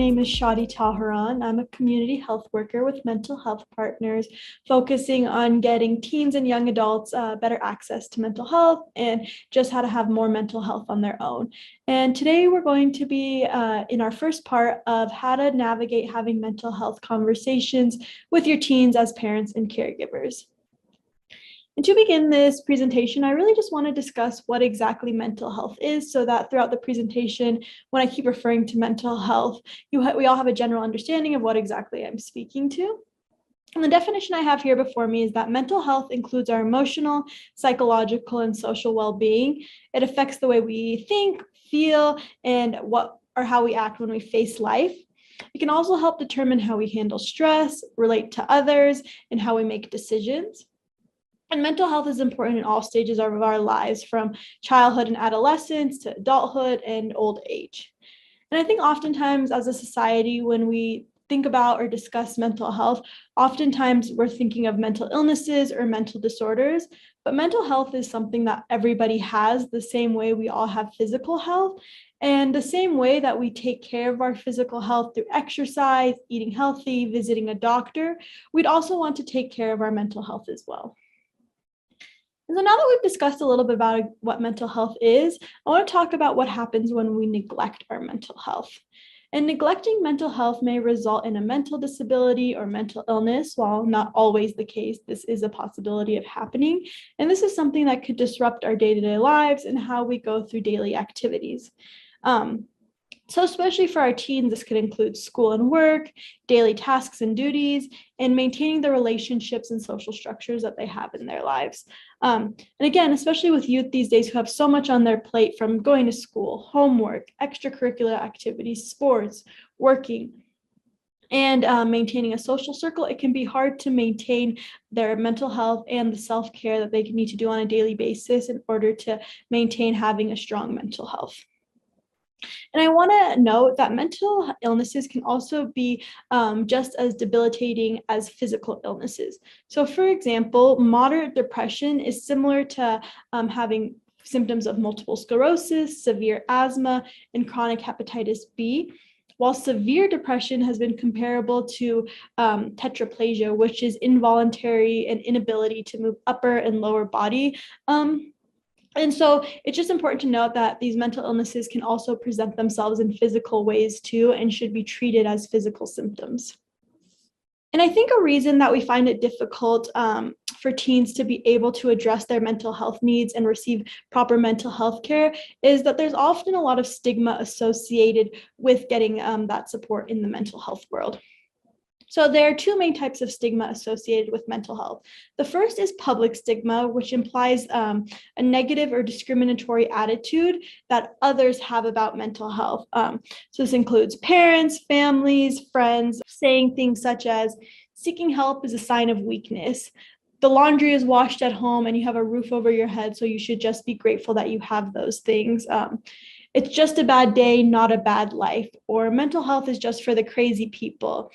name is Shadi Taharan. I'm a community health worker with Mental Health Partners, focusing on getting teens and young adults better access to mental health and just how to have more mental health on their own. And today we're going to be in our first part of how to navigate having mental health conversations with your teens as parents and caregivers. And to begin this presentation, I really just want to discuss what exactly mental health is so that throughout the presentation, when I keep referring to mental health, we all have a general understanding of what exactly I'm speaking to. And the definition I have here before me is that mental health includes our emotional, psychological, and social well-being. It affects the way we think, feel, and how we act when we face life. It can also help determine how we handle stress, relate to others, and how we make decisions. And mental health is important in all stages of our lives, from childhood and adolescence to adulthood and old age. And I think oftentimes as a society, when we think about or discuss mental health, oftentimes we're thinking of mental illnesses or mental disorders, but mental health is something that everybody has the same way we all have physical health. And the same way that we take care of our physical health through exercise, eating healthy, visiting a doctor, we'd also want to take care of our mental health as well. And so now that we've discussed a little bit about what mental health is, I want to talk about what happens when we neglect our mental health. And neglecting mental health may result in a mental disability or mental illness. While not always the case, this is a possibility of happening. And this is something that could disrupt our day-to-day lives and how we go through daily activities. So especially for our teens, this could include school and work, daily tasks and duties, and maintaining the relationships and social structures that they have in their lives. And again, especially with youth these days who have so much on their plate, from going to school, homework, extracurricular activities, sports, working, and maintaining a social circle, it can be hard to maintain their mental health and the self-care that they need to do on a daily basis in order to maintain having a strong mental health. And I want to note that mental illnesses can also be just as debilitating as physical illnesses. So for example, moderate depression is similar to having symptoms of multiple sclerosis, severe asthma, and chronic hepatitis B, while severe depression has been comparable to tetraplegia, which is involuntary and inability to move upper and lower body. And so it's just important to note that these mental illnesses can also present themselves in physical ways too, and should be treated as physical symptoms. And I think a reason that we find it difficult for teens to be able to address their mental health needs and receive proper mental health care is that there's often a lot of stigma associated with getting that support in the mental health world. So there are two main types of stigma associated with mental health. The first is public stigma, which implies a negative or discriminatory attitude that others have about mental health. So this includes parents, families, friends, saying things such as, seeking help is a sign of weakness. The laundry is washed at home and you have a roof over your head, so you should just be grateful that you have those things. It's just a bad day, not a bad life. Or mental health is just for the crazy people.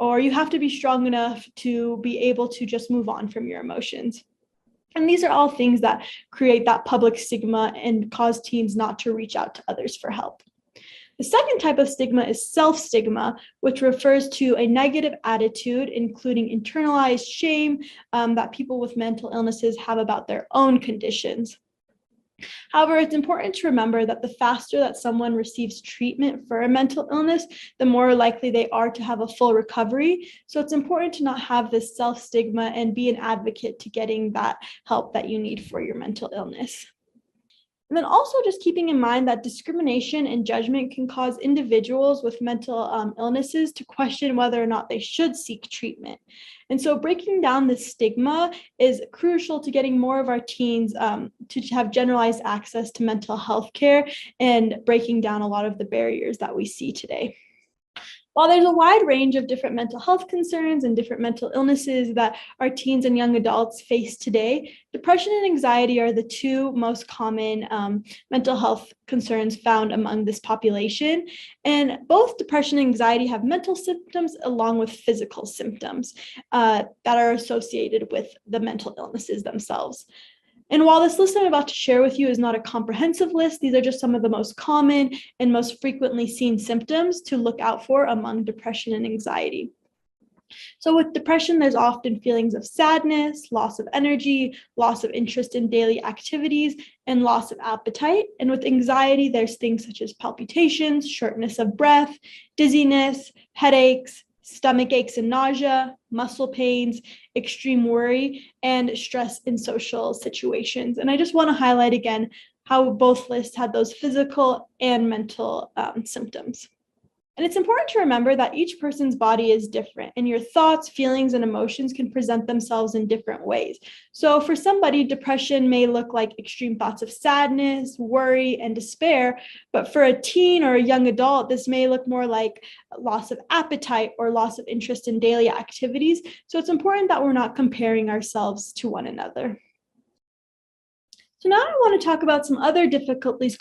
Or you have to be strong enough to be able to just move on from your emotions. And these are all things that create that public stigma and cause teens not to reach out to others for help. The second type of stigma is self-stigma, which refers to a negative attitude, including internalized shame that people with mental illnesses have about their own conditions. However, it's important to remember that the faster that someone receives treatment for a mental illness, the more likely they are to have a full recovery. So it's important to not have this self-stigma and be an advocate to getting that help that you need for your mental illness. And then also just keeping in mind that discrimination and judgment can cause individuals with mental illnesses to question whether or not they should seek treatment. And so breaking down this stigma is crucial to getting more of our teens to have generalized access to mental health care and breaking down a lot of the barriers that we see today. While there's a wide range of different mental health concerns and different mental illnesses that our teens and young adults face today, depression and anxiety are the two most common mental health concerns found among this population. And both depression and anxiety have mental symptoms along with physical symptoms that are associated with the mental illnesses themselves. And while this list I'm about to share with you is not a comprehensive list, these are just some of the most common and most frequently seen symptoms to look out for among depression and anxiety. So with depression, there's often feelings of sadness, loss of energy, loss of interest in daily activities, and loss of appetite. And with anxiety, there's things such as palpitations, shortness of breath, dizziness, headaches, stomach aches and nausea, muscle pains, extreme worry, and stress in social situations. And I just want to highlight again how both lists had those physical and mental symptoms. And it's important to remember that each person's body is different, and your thoughts, feelings, and emotions can present themselves in different ways. So for somebody, depression may look like extreme thoughts of sadness, worry, and despair. But for a teen or a young adult, this may look more like loss of appetite or loss of interest in daily activities. So it's important that we're not comparing ourselves to one another. So now I want to talk about some other difficulties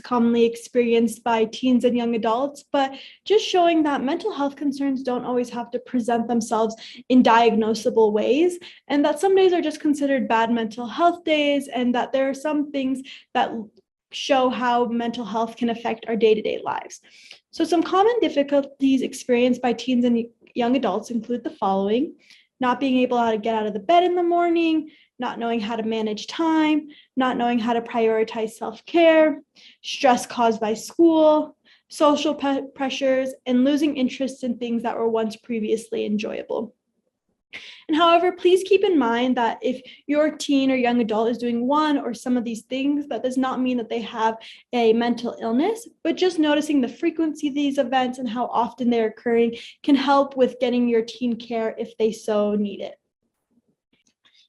commonly experienced by teens and young adults, but just showing that mental health concerns don't always have to present themselves in diagnosable ways, and that some days are just considered bad mental health days, and that there are some things that show how mental health can affect our day-to-day lives. So some common difficulties experienced by teens and young adults include the following: not being able to get out of the bed in the morning, not knowing how to manage time, not knowing how to prioritize self-care, stress caused by school, social pressures, and losing interest in things that were once previously enjoyable. And however, please keep in mind that if your teen or young adult is doing one or some of these things, that does not mean that they have a mental illness, but just noticing the frequency of these events and how often they're occurring can help with getting your teen care if they so need it.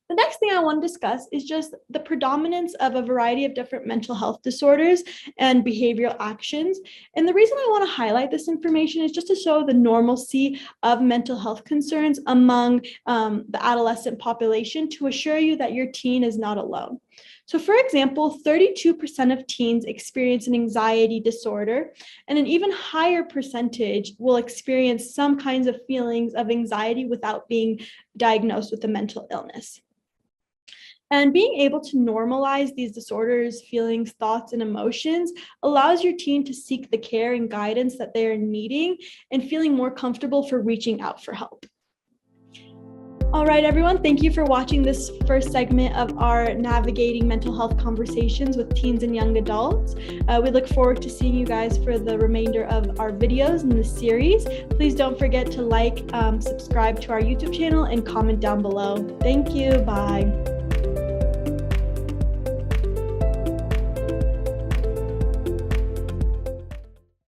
The next thing I want to discuss is just the predominance of a variety of different mental health disorders and behavioral actions. And the reason I want to highlight this information is just to show the normalcy of mental health concerns among the adolescent population, to assure you that your teen is not alone. So for example, 32% of teens experience an anxiety disorder, and an even higher percentage will experience some kinds of feelings of anxiety without being diagnosed with a mental illness. And being able to normalize these disorders, feelings, thoughts, and emotions allows your teen to seek the care and guidance that they are needing and feeling more comfortable for reaching out for help. All right, everyone, thank you for watching this first segment of our Navigating Mental Health Conversations with Teens and Young Adults. We look forward to seeing you guys for the remainder of our videos in this series. Please don't forget to like, subscribe to our YouTube channel, and comment down below. Thank you. Bye.